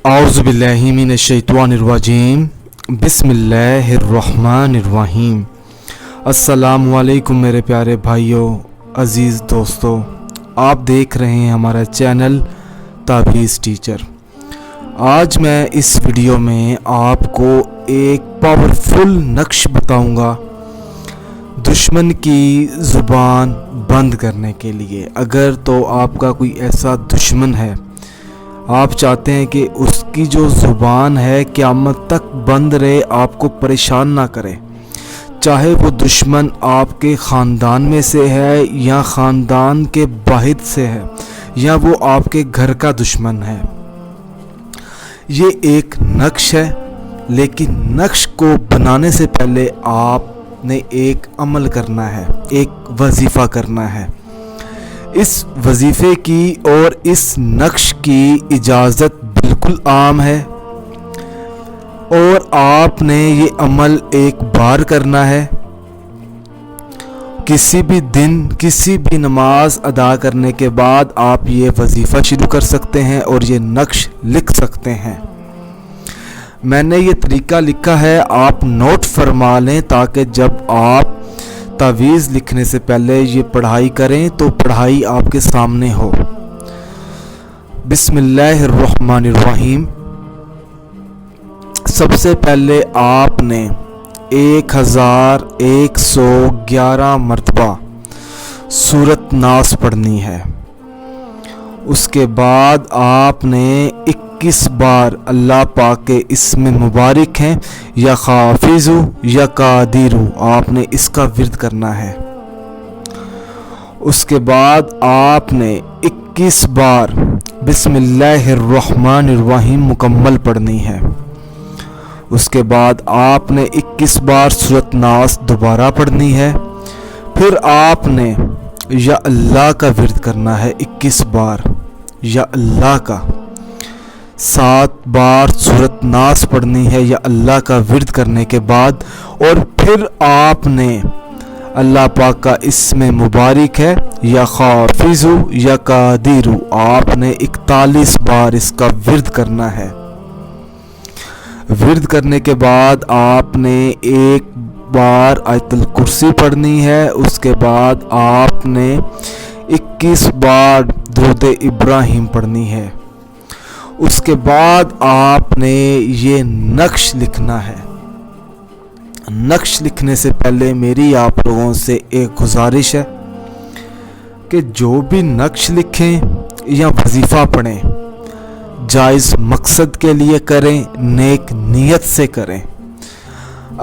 اعوذ باللہ من الشیطان الرجیم بسم اللہ الرحمن الرحیم۔ السلام علیکم میرے پیارے بھائیوں، عزیز دوستو، آپ دیکھ رہے ہیں ہمارا چینل تعویذ ٹیچر۔ آج میں اس ویڈیو میں آپ کو ایک پاورفل نقش بتاؤں گا دشمن کی زبان بند کرنے کے لیے۔ اگر تو آپ کا کوئی ایسا دشمن ہے، آپ چاہتے ہیں کہ اس کی جو زبان ہے قیامت تک بند رہے، آپ کو پریشان نہ کرے، چاہے وہ دشمن آپ کے خاندان میں سے ہے یا خاندان کے باہر سے ہے یا وہ آپ کے گھر کا دشمن ہے۔ یہ ایک نقش ہے، لیکن نقش کو بنانے سے پہلے آپ نے ایک عمل کرنا ہے، ایک وظیفہ کرنا ہے۔ اس وظیفے کی اور اس نقش کی اجازت بالکل عام ہے، اور آپ نے یہ عمل ایک بار کرنا ہے۔ کسی بھی دن کسی بھی نماز ادا کرنے کے بعد آپ یہ وظیفہ شروع کر سکتے ہیں اور یہ نقش لکھ سکتے ہیں۔ میں نے یہ طریقہ لکھا ہے، آپ نوٹ فرما لیں تاکہ جب آپ تعویذ لکھنے سے پہلے یہ پڑھائی کریں تو پڑھائی آپ کے سامنے ہو۔ بسم اللہ الرحمن الرحیم۔ سب سے پہلے آپ نے 1111 مرتبہ سورۃ ناس پڑھنی ہے۔ اس کے بعد آپ نے 21 بار اللہ پاک کے اسم مبارک ہیں یا حافظ یا قادر، آپ نے اس کا ورد کرنا ہے۔ اس کے بعد آپ نے 21 بار بسم اللہ الرحمن الرحیم مکمل پڑھنی ہے۔ اس کے بعد آپ نے 21 بار سورۃ ناس دوبارہ پڑھنی ہے۔ پھر آپ نے یا اللہ کا ورد کرنا ہے 21 بار یا اللہ کا، 7 بار سورۃ ناس پڑھنی ہے یا اللہ کا ورد کرنے کے بعد، اور پھر آپ نے اللہ پاک کا اسم مبارک ہے یا حافظ یا قادر، آپ نے 41 بار اس کا ورد کرنا ہے۔ ورد کرنے کے بعد آپ نے ایک بار آیت الکرسی پڑھنی ہے۔ اس کے بعد آپ نے 21 بار درود ابراہیم پڑھنی ہے۔ اس کے بعد آپ نے یہ نقش لکھنا ہے۔ نقش لکھنے سے پہلے میری آپ لوگوں سے ایک گزارش ہے کہ جو بھی نقش لکھیں یا وظیفہ پڑھیں، جائز مقصد کے لیے کریں، نیک نیت سے کریں۔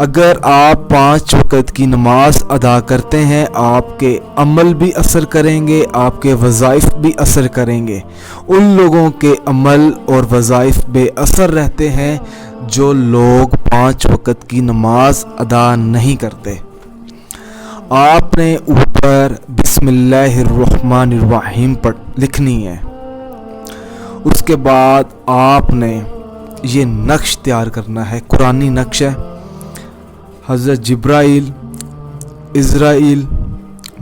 اگر آپ 5 وقت کی نماز ادا کرتے ہیں، آپ کے عمل بھی اثر کریں گے، آپ کے وظائف بھی اثر کریں گے۔ ان لوگوں کے عمل اور وظائف بے اثر رہتے ہیں جو لوگ 5 وقت کی نماز ادا نہیں کرتے۔ آپ نے اوپر بسم اللہ الرحمن الرحیم لکھنی ہے۔ اس کے بعد آپ نے یہ نقش تیار کرنا ہے، قرآنی نقش ہے۔ حضرت جبرائیل، عزرائیل،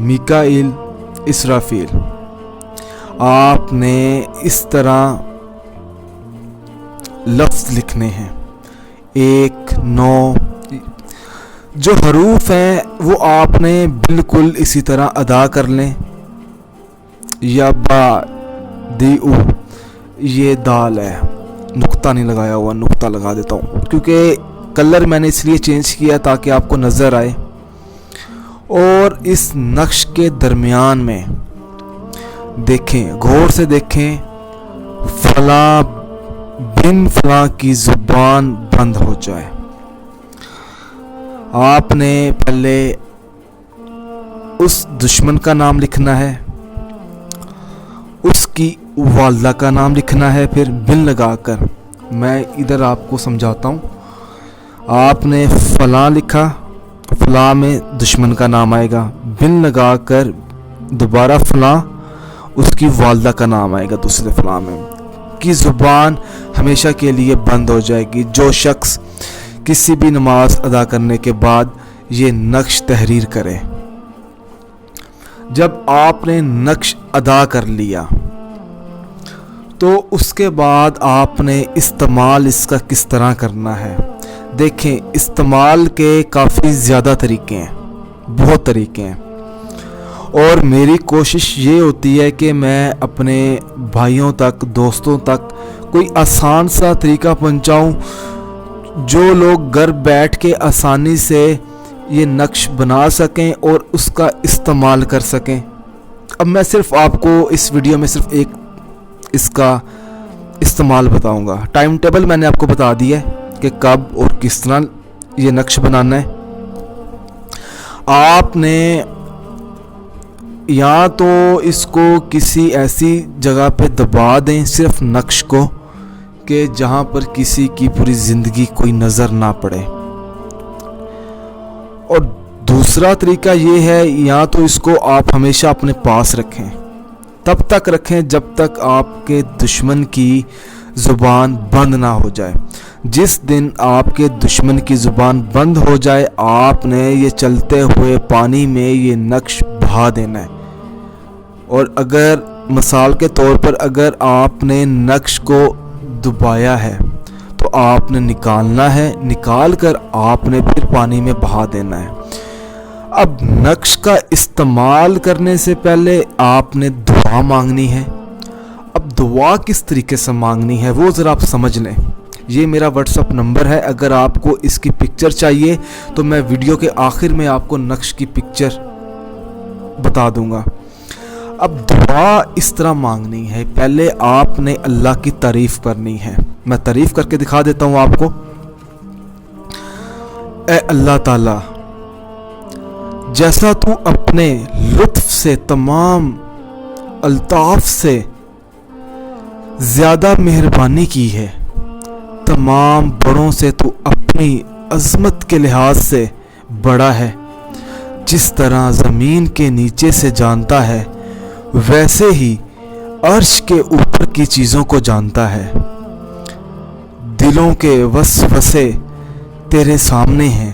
میکائیل، اسرافیل، آپ نے اس طرح لفظ لکھنے ہیں 1 9۔ جو حروف ہیں وہ آپ نے بالکل اسی طرح ادا کر لیں۔ یا با دی او، یہ دال ہے، نقطہ نہیں لگایا ہوا، نقطہ لگا دیتا ہوں کیونکہ کلر میں نے اس لیے چینج کیا تاکہ آپ کو نظر آئے۔ اور اس نقش کے درمیان میں دیکھیں، غور سے دیکھیں، فلاں بن فلاں کی زبان بند ہو جائے۔ آپ نے پہلے اس دشمن کا نام لکھنا ہے، اس کی والدہ کا نام لکھنا ہے، پھر بن لگا کر میں ادھر آپ کو سمجھاتا ہوں۔ آپ نے فلاں لکھا، فلاں میں دشمن کا نام آئے گا، بن لگا کر دوبارہ فلاں، اس کی والدہ کا نام آئے گا دوسرے فلاں میں، کی زبان ہمیشہ کے لیے بند ہو جائے گی۔ جو شخص کسی بھی نماز ادا کرنے کے بعد یہ نقش تحریر کرے، جب آپ نے نقش ادا کر لیا تو اس کے بعد آپ نے استعمال اس کا کس طرح کرنا ہے. دیکھیں استعمال کے کافی زیادہ طریقے ہیں, بہت طریقے ہیں, اور میری کوشش یہ ہوتی ہے کہ میں اپنے بھائیوں تک, دوستوں تک کوئی آسان سا طریقہ پہنچاؤں جو لوگ گھر بیٹھ کے آسانی سے یہ نقش بنا سکیں اور اس کا استعمال کر سکیں. اب میں صرف آپ کو اس ویڈیو میں صرف ایک اس کا استعمال بتاؤں گا. ٹائم ٹیبل میں نے آپ کو بتا دیا ہے کہ کب اور کس طرح یہ نقش بنانا ہے. آپ نے یا تو اس کو کسی ایسی جگہ پہ دبا دیں صرف نقش کو کہ جہاں پر کسی کی پوری زندگی کوئی نظر نہ پڑے, اور دوسرا طریقہ یہ ہے یا تو اس کو آپ ہمیشہ اپنے پاس رکھیں, تب تک رکھیں جب تک آپ کے دشمن کی زبان بند نہ ہو جائے. جس دن آپ کے دشمن کی زبان بند ہو جائے آپ نے یہ چلتے ہوئے پانی میں یہ نقش بہا دینا ہے. اور اگر مثال کے طور پر اگر آپ نے نقش کو دبایا ہے تو آپ نے نکالنا ہے, نکال کر آپ نے پھر پانی میں بہا دینا ہے. اب نقش کا استعمال کرنے سے پہلے آپ نے دعا مانگنی ہے. اب دعا کس طریقے سے مانگنی ہے وہ ذرا آپ سمجھ لیں. یہ میرا واٹس ایپ نمبر ہے, اگر آپ کو اس کی پکچر چاہیے تو میں ویڈیو کے آخر میں آپ کو نقش کی پکچر بتا دوں گا. اب دعا اس طرح مانگنی ہے, پہلے آپ نے اللہ کی تعریف کرنی ہے. میں تعریف کر کے دکھا دیتا ہوں آپ کو. اے اللہ تعالی, جیسا تو اپنے لطف سے تمام الطاف سے زیادہ مہربانی کی ہے, تمام بڑوں سے تو اپنی عظمت کے لحاظ سے بڑا ہے. جس طرح زمین کے نیچے سے جانتا ہے ویسے ہی عرش کے اوپر کی چیزوں کو جانتا ہے. دلوں کے وسوسے تیرے سامنے ہیں,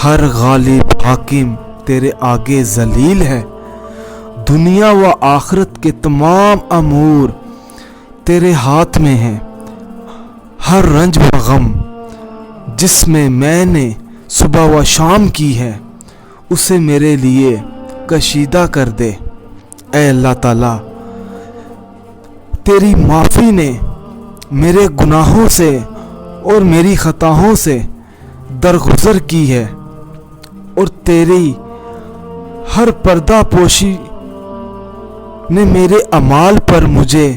ہر غالب حاکم تیرے آگے ذلیل ہے. دنیا و آخرت کے تمام امور تیرے ہاتھ میں ہیں. ہر رنج و غم جس میں نے صبح و شام کی ہے اسے میرے لیے کشیدہ کر دے. اے اللہ تعالی, تیری معافی نے میرے گناہوں سے اور میری خطاؤں سے درگزر کی ہے, اور تیری ہر پردہ پوشی نے میرے اعمال پر مجھے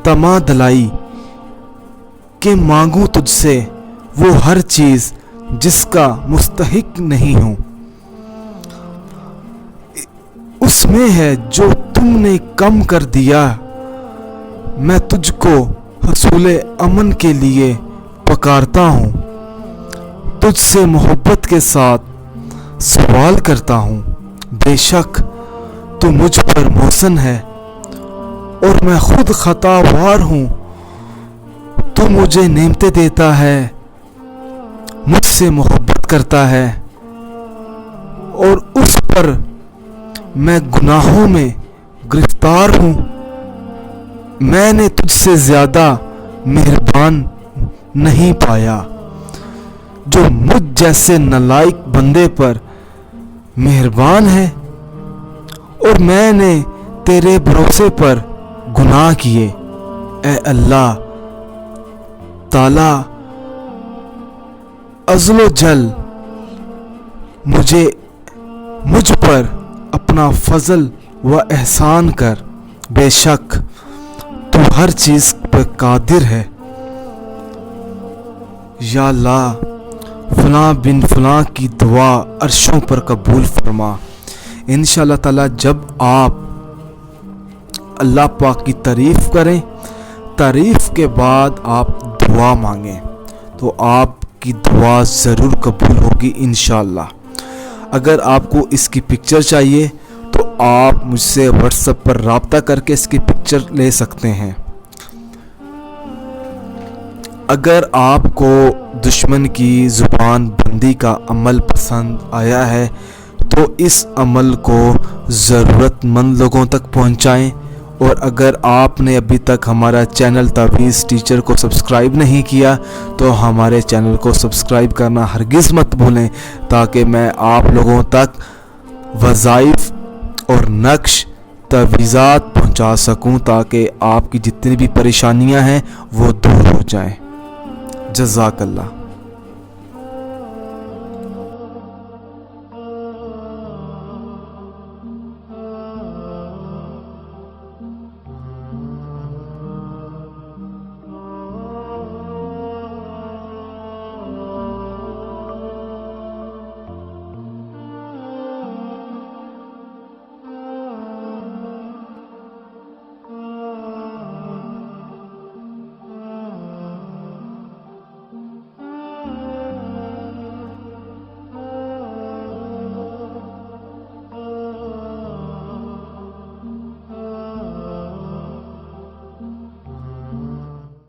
طمع دلائی کہ مانگوں تجھ سے وہ ہر چیز جس کا مستحق نہیں ہوں. اس میں ہے جو تم نے کم کر دیا. میں تجھ کو حصول امن کے لیے پکارتا ہوں, تجھ سے محبت کے ساتھ سوال کرتا ہوں. بے شک تو مجھ پر محسن ہے اور میں خود خطاوار ہوں. تو مجھے نعمتیں دیتا ہے, مجھ سے محبت کرتا ہے, اور اس پر میں گناہوں میں گرفتار ہوں. میں نے تجھ سے زیادہ مہربان نہیں پایا جو مجھ جیسے نالائق بندے پر مہربان ہے, اور میں نے تیرے بھروسے پر گناہ کیے. اے اللہ تعالی عزل و جل, مجھ پر اپنا فضل و احسان کر. بے شک تو ہر چیز پر قادر ہے. یا اللہ, فلاں بن فلاں کی دعا عرشوں پر قبول فرما. انشاءاللہ تعالی جب آپ اللہ پاک کی تعریف کریں, تعریف کے بعد آپ دعا مانگیں تو آپ کی دعا ضرور قبول ہوگی انشاءاللہ. اگر آپ کو اس کی پکچر چاہیے تو آپ مجھ سے واٹس ایپ پر رابطہ کر کے اس کی پکچر لے سکتے ہیں. اگر آپ کو دشمن کی زبان بندی کا عمل پسند آیا ہے تو اس عمل کو ضرورت مند لوگوں تک پہنچائیں اور اگر آپ نے ابھی تک ہمارا چینل تعویذ ٹیچر کو سبسکرائب نہیں کیا تو ہمارے چینل کو سبسکرائب کرنا ہرگز مت بھولیں، تاکہ میں آپ لوگوں تک وظائف اور نقش تعویذات پہنچا سکوں، تاکہ آپ کی جتنی بھی پریشانیاں ہیں وہ دور ہو جائیں۔ جزاک اللہ۔